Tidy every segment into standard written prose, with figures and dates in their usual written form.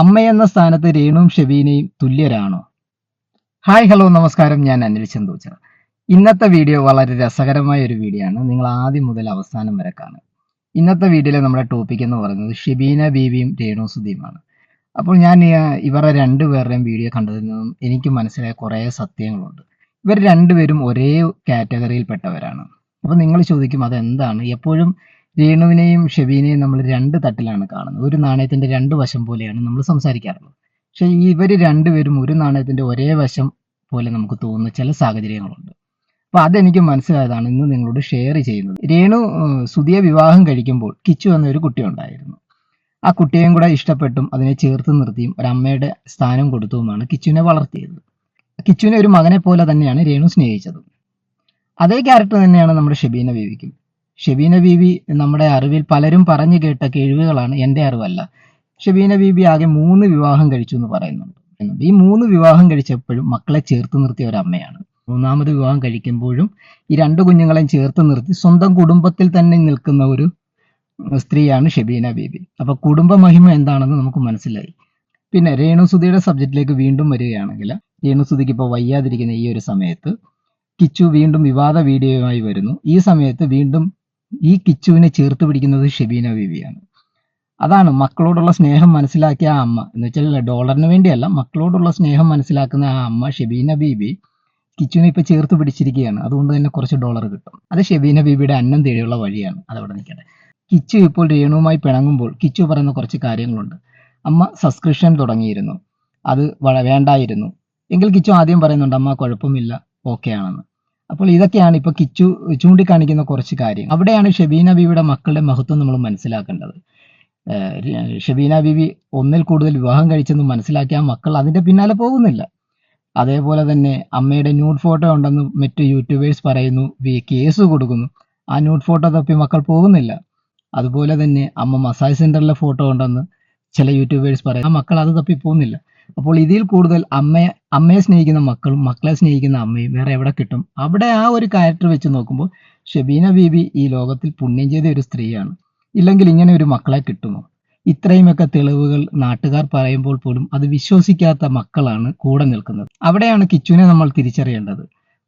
അമ്മയെന്ന സ്ഥാനത്ത് രേണുവും ഷെബീനയും തുല്യരാണോ? Hi hello നമസ്കാരം, ഞാൻ അനിൽ ചന്തൂച്ചർ. ഇന്നത്തെ വീഡിയോ വളരെ രസകരമായ ഒരു വീഡിയോ ആണ്. നിങ്ങൾ ആദ്യം മുതൽ അവസാനം വരെ കാണുക. ഇന്നത്തെ വീഡിയോയിലെ നമ്മുടെ ടോപ്പിക് എന്ന് പറയുന്നത് ഷെബീന ബീവിയും രേണു സുധിയുമാണ്. അപ്പോൾ ഞാൻ ഇവരുടെ രണ്ടുപേരുടെയും വീഡിയോ കണ്ടതിൽ നിന്നും എനിക്ക് മനസ്സിലായ കുറേ സത്യങ്ങളുണ്ട്. ഇവർ രണ്ടുപേരും ഒരേ കാറ്റഗറിയിൽപ്പെട്ടവരാണ്. അപ്പോൾ നിങ്ങൾ ചോദിക്കും അതെന്താണ്? എപ്പോഴും രേണുവിനെയും ഷെബീനെയും നമ്മൾ രണ്ട് തട്ടിലാണ് കാണുന്നത്. ഒരു നാണയത്തിന്റെ രണ്ട് വശം പോലെയാണ് നമ്മൾ സംസാരിക്കാറുള്ളത്. പക്ഷെ ഇവർ രണ്ടുപേരും ഒരു നാണയത്തിന്റെ ഒരേ വശം പോലെ നമുക്ക് തോന്നുന്ന ചില സാഹചര്യങ്ങളുണ്ട്. അപ്പൊ അതെനിക്ക് മനസ്സിലായതാണ് ഇന്ന് നിങ്ങളോട് ഷെയർ ചെയ്യുന്നത്. രേണു സുധിയെ വിവാഹം കഴിക്കുമ്പോൾ കിച്ചു എന്ന ഒരു കുട്ടി ഉണ്ടായിരുന്നു. ആ കുട്ടിയെയും കൂടെ ഇഷ്ടപ്പെട്ടും അതിനെ ചേർത്ത് നിർത്തിയും ഒരമ്മയുടെ സ്ഥാനം കൊടുത്തുമാണ് കിച്ചുവിനെ വളർത്തിയത്. കിച്ചുവിനെ ഒരു മകനെ പോലെ തന്നെയാണ് രേണു സ്നേഹിച്ചതും. അതേ ക്യാരക്ടർ തന്നെയാണ് നമ്മുടെ ഷെബീന ബീവിക്കും. ഷെബീന ബീവി നമ്മുടെ അറിവിൽ പലരും പറഞ്ഞു കേട്ട കഴിവുകളാണ്, എൻ്റെ അറിവല്ല. ഷെബീന ബീബി ആകെ 3 വിവാഹം കഴിച്ചു എന്ന് പറയുന്നുണ്ട്. ഈ 3 വിവാഹം കഴിച്ചപ്പോഴും മക്കളെ ചേർത്ത് നിർത്തിയ ഒരു അമ്മയാണ്. 3ാമത് വിവാഹം കഴിക്കുമ്പോഴും ഈ 2 കുഞ്ഞുങ്ങളെയും ചേർത്ത് നിർത്തി സ്വന്തം കുടുംബത്തിൽ തന്നെ നിൽക്കുന്ന ഒരു സ്ത്രീയാണ് ഷെബീന ബീബി. അപ്പൊ കുടുംബ മഹിമ എന്താണെന്ന് നമുക്ക് മനസ്സിലായി. പിന്നെ രേണു സുധിയുടെ സബ്ജക്റ്റിലേക്ക് വീണ്ടും വരികയാണെങ്കിൽ, രേണു സുധിക്ക് ഇപ്പോൾ വയ്യാതിരിക്കുന്ന ഈ ഒരു സമയത്ത് കിച്ചു വീണ്ടും വിവാദ വീഡിയോയുമായി വരുന്നു. ഈ സമയത്ത് വീണ്ടും ഈ കിച്ചുവിനെ ചേർത്ത് പിടിക്കുന്നത് ഷെബീന ബീവിയാണ്. അതാണ് മക്കളോടുള്ള സ്നേഹം മനസ്സിലാക്കിയ ആ അമ്മ, എന്ന് വെച്ചാൽ ഡോളറിന് വേണ്ടിയല്ല, മക്കളോടുള്ള സ്നേഹം മനസ്സിലാക്കുന്ന ആ അമ്മ ഷെബീന ബീബി കിച്ചുവിനെ ഇപ്പൊ ചേർത്ത് പിടിച്ചിരിക്കുകയാണ്. അതുകൊണ്ട് തന്നെ കുറച്ച് ഡോളർ കിട്ടും. അത് ഷെബീന ബീബിയുടെ അന്നം തേടിയുള്ള വഴിയാണ്. അതവിടെ നിൽക്കട്ടെ. കിച്ചു ഇപ്പോൾ രേണുവുമായി പിണങ്ങുമ്പോൾ കിച്ചു പറയുന്ന കുറച്ച് കാര്യങ്ങളുണ്ട്. അമ്മ സബ്സ്ക്രിപ്ഷൻ തുടങ്ങിയിരുന്നു, അത് വേണ്ടായിരുന്നു എങ്കിൽ കിച്ചു ആദ്യം പറയുന്നുണ്ട് അമ്മ കുഴപ്പമില്ല, ഓക്കെ ആണെന്ന്. അപ്പോൾ ഇതൊക്കെയാണ് ഇപ്പൊ കിച്ചു ചൂണ്ടിക്കാണിക്കുന്ന കുറച്ച് കാര്യം. അവിടെയാണ് ഷെബീന ബീവിയുടെ മക്കളുടെ മഹത്വം നമ്മൾ മനസ്സിലാക്കേണ്ടത്. ഷെബീന ബീവി ഒന്നിൽ കൂടുതൽ വിവാഹം കഴിച്ചെന്ന് മനസ്സിലാക്കിയ ആ മക്കൾ അതിന്റെ പിന്നാലെ പോകുന്നില്ല. അതേപോലെ തന്നെ അമ്മയുടെ ന്യൂഡ് ഫോട്ടോ ഉണ്ടെന്ന് മറ്റു യൂട്യൂബേഴ്സ് പറയുന്നു, കേസ് കൊടുക്കുന്നു. ആ ന്യൂഡ് ഫോട്ടോ തപ്പി മക്കൾ പോകുന്നില്ല. അതുപോലെ തന്നെ അമ്മ മസാജ് സെന്ററിലെ ഫോട്ടോ ഉണ്ടെന്ന് ചില യൂട്യൂബേഴ്സ് പറയും, ആ മക്കൾ അത് തപ്പി പോകുന്നില്ല. അപ്പോൾ ഇതിൽ കൂടുതൽ അമ്മയെ സ്നേഹിക്കുന്ന മക്കളും മക്കളെ സ്നേഹിക്കുന്ന അമ്മയും വേറെ എവിടെ കിട്ടും? അവിടെ ആ ഒരു ക്യാരക്ടർ വെച്ച് നോക്കുമ്പോൾ ഷെബീന ബീബി ഈ ലോകത്തിൽ പുണ്യം ചെയ്ത ഒരു സ്ത്രീയാണ്. ഇല്ലെങ്കിൽ ഇങ്ങനെ ഒരു മക്കളെ കിട്ടുമോ? ഇത്രയുമൊക്കെ തെളിവുകൾ നാട്ടുകാർ പറയുമ്പോൾ പോലും അത് വിശ്വസിക്കാത്ത മക്കളാണ് കൂടെ നിൽക്കുന്നത്. അവിടെയാണ് കിച്ചുവിനെ നമ്മൾ തിരിച്ചറിയേണ്ടത്.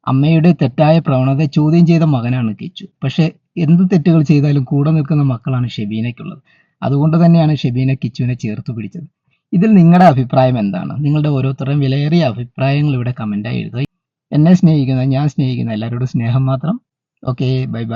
അമ്മയുടെ തെറ്റായ പ്രവണതയെ ചോദ്യം ചെയ്ത മകനാണ് കിച്ചു. പക്ഷെ എന്ത് തെറ്റുകൾ ചെയ്താലും കൂടെ നിൽക്കുന്ന മക്കളാണ് ഷെബീനയ്ക്കുള്ളത്. അതുകൊണ്ട് തന്നെയാണ് ഷെബീന കിച്ചുവിനെ ചേർത്ത് പിടിച്ചത്. ഇതിൽ നിങ്ങളുടെ അഭിപ്രായം എന്താണ്? നിങ്ങളുടെ ഓരോരുത്തരുടെയും വിലയേറിയ അഭിപ്രായങ്ങൾ ഇവിടെ കമന്റായി എഴുതുക. എന്നെ സ്നേഹിക്കുന്ന, ഞാൻ സ്നേഹിക്കുന്ന എല്ലാവരോടും സ്നേഹം മാത്രം. Okay, bye bye.